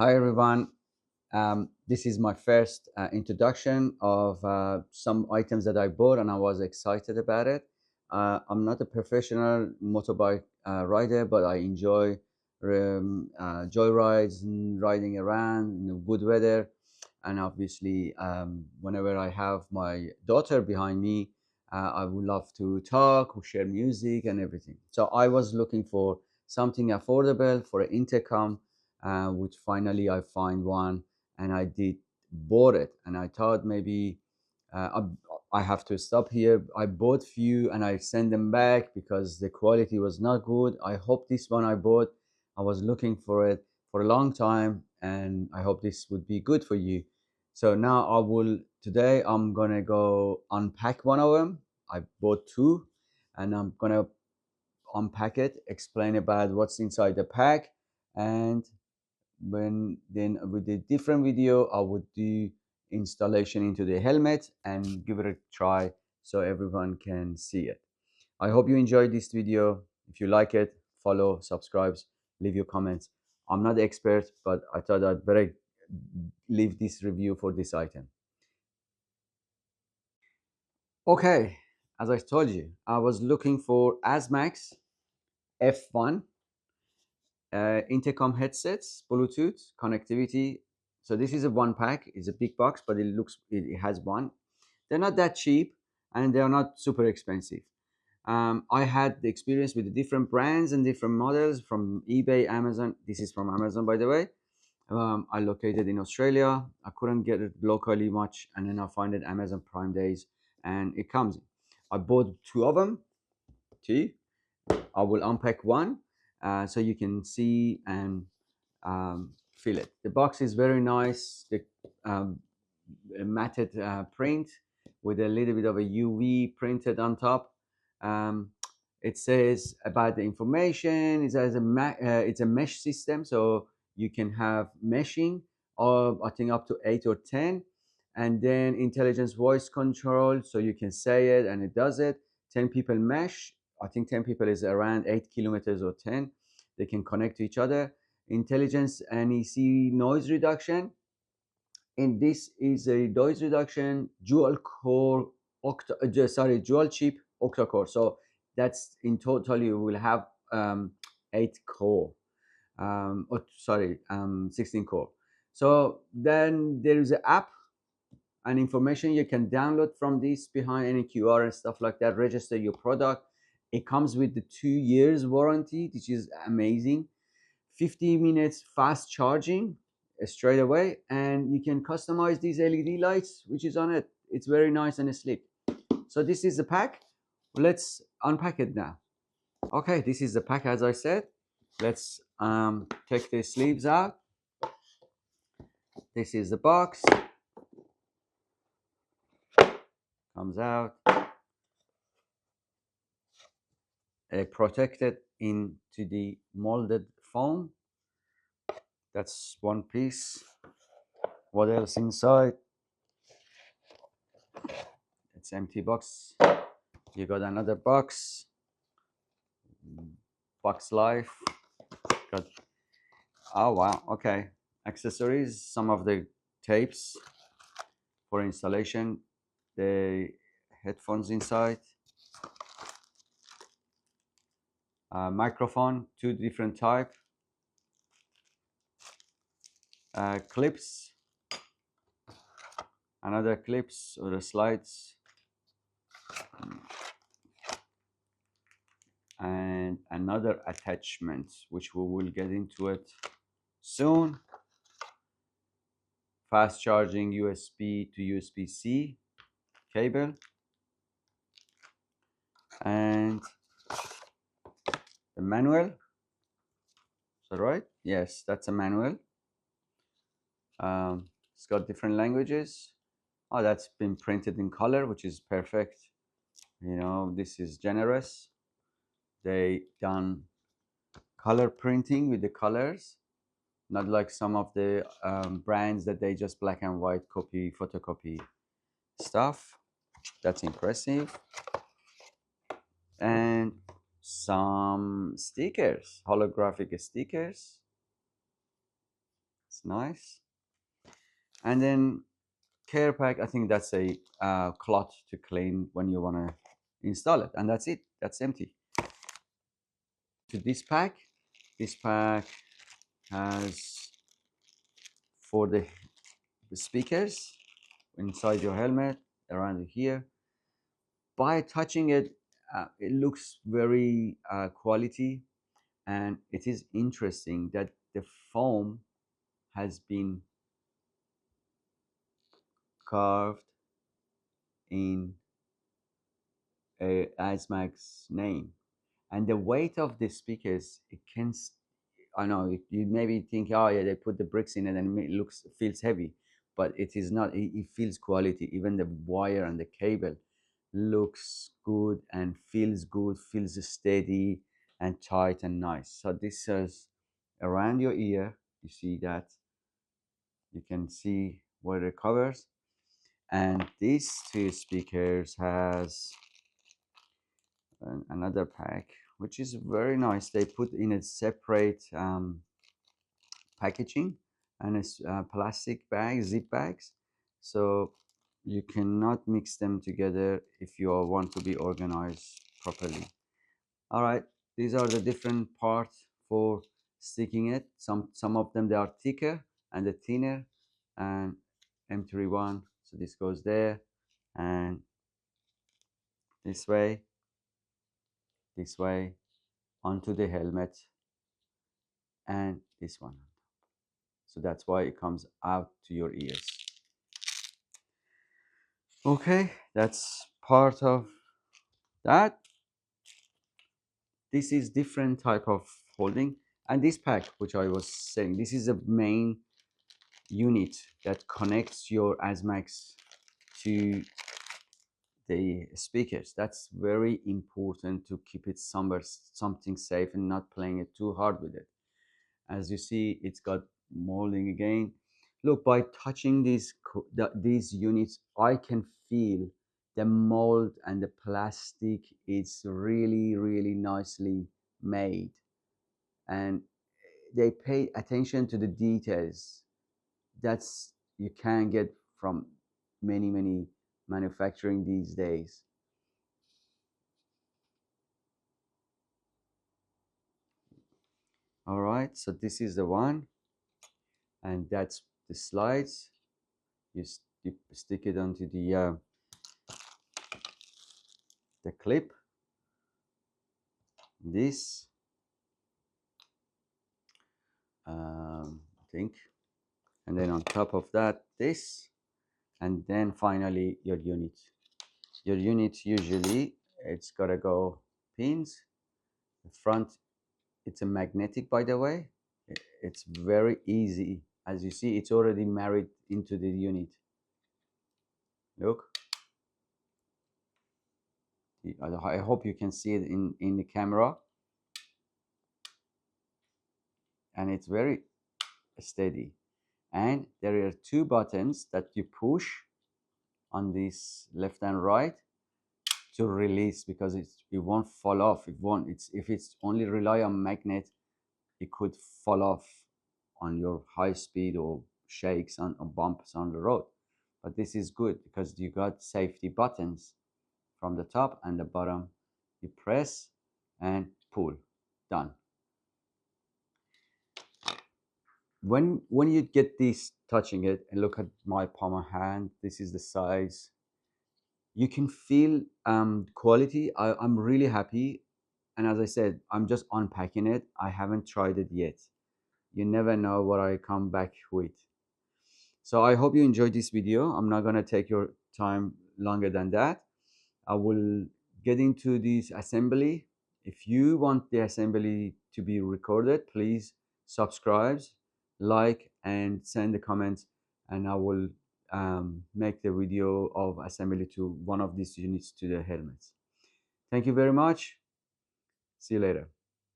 Hi everyone. This is my first introduction of some items that I bought, and I was excited about it. I'm not a professional motorbike rider, but I enjoy joyrides and riding around in the good weather. And obviously, whenever I have my daughter behind me, I would love to talk, or share music, and everything. So I was looking for something affordable for an intercom, which finally I find one, and I did bought it. And I thought maybe I have to stop here. I bought few and I sent them back because the quality was not good. I hope this one I bought, I was looking for it for a long time, and I hope this would be good for you. So now today I'm gonna go unpack one of them. I bought two, and I'm gonna unpack it, explain about what's inside the pack, and then with a different video I would do installation into the helmet and give it a try so everyone can see it. I hope you enjoyed this video. If you like it, follow, subscribe, leave your comments. I'm not the expert, but I thought I'd better leave this review for this item. Okay, as I told you, I was looking for ASMAX F1 intercom headsets, Bluetooth connectivity. So this is a one pack. It's a big box, but it has one. They're not that cheap, and they're not super expensive. I had the experience with the different brands and different models from eBay, Amazon. This is from Amazon, by the way. I located in Australia. I couldn't get it locally much, and then I find it Amazon Prime Days, and it comes. I bought two of them. Two. I will unpack one so you can see and feel it. The box is very nice. The matted print with a little bit of a UV printed on top. Um, it says about the information. It's a mesh system, so you can have meshing of I think up to 8 or 10, and then intelligence voice control, so you can say it and it does it. 10 people mesh. I think 10 people is around 8 kilometers or 10. They can connect to each other. Intelligence NEC noise reduction, and this is a noise reduction dual core dual chip octa core. So that's in total you will have 8 core, 16 core. So then there is an app and information you can download from this behind any QR and stuff like that. Register your product. It comes with the 2 years warranty, which is amazing. 50 minutes fast charging straight away, and you can customize these LED lights which is on it. It's very nice and sleek. So this is the pack. Let's unpack it now. Okay, this is the pack as I said. Let's take the sleeves out. This is the box. Comes out. Protected into the molded foam. That's one piece. What else inside? It's empty box. You got another box. Box life. Got, oh wow, okay. Accessories, some of the tapes for installation, the headphones inside, microphone, two different type, clips, another clips or the slides, and another attachment which we will get into it soon. Fast charging USB to USB-C cable, and the manual. Is that right? Yes, that's a manual. It's got different languages. Oh, that's been printed in color, which is perfect. You know, this is generous. They done color printing with the colors, not like some of the brands that they just black and white copy, photocopy stuff. That's impressive. And some stickers, holographic stickers. It's nice. And then care pack, I think that's a cloth to clean when you want to install it, and that's it. That's empty. To this pack has for the speakers inside your helmet around here. By touching it, it looks very quality, and it is interesting that the foam has been carved in a ASMAX name, and the weight of the speakers, it can I know you maybe think, oh yeah, they put the bricks in it and it looks feels heavy, but it is not. It feels quality. Even the wire and the cable looks good and feels good, feels steady and tight and nice. So this is around your ear. You see that? You can see where it covers. And these two speakers has another pack, which is very nice. They put in a separate packaging, and it's plastic bags, zip bags, so you cannot mix them together if you want to be organized properly. All right, these are the different parts for sticking it. Some of them, they are thicker and the thinner, and M3 one, so this goes there, and this way, this way onto the helmet, and this one, so that's why it comes out to your ears. Okay, that's part of that. This is different type of holding, and this pack, which I was saying, this is the main unit that connects your ASMAX to the speakers. That's very important to keep it somewhere, something safe, and not playing it too hard with it. As you see, it's got molding again. Look, by touching these units, I can feel the mold and the plastic. It's really, really nicely made, and they pay attention to the details. That's you can get from many manufacturing these days. All right, so this is the one, and that's the slides. You stick it onto the clip, this, I think, and then on top of that, this, and then finally your unit. Your unit, usually it's gotta go pins. The front, it's a magnetic, by the way. It's very easy. As you see, it's already married into the unit. Look, I hope you can see it in the camera, and it's very steady. And there are two buttons that you push on this left and right to release, because it won't fall off. It won't. It's if it's only rely on magnet, it could fall off on your high speed or shakes or bumps on the road. But this is good because you got safety buttons from the top and the bottom. You press and pull. Done. When you get this touching it, and look at my palm of hand, this is the size. You can feel quality. I'm really happy, and as I said, I'm just unpacking it. I haven't tried it yet. You never know what I come back with. So I hope you enjoyed this video. I'm not gonna take your time longer than that. I will get into this assembly. If you want the assembly to be recorded, please subscribe, like, and send the comments, and I will make the video of assembly to one of these units to the helmets. Thank you very much. See you later.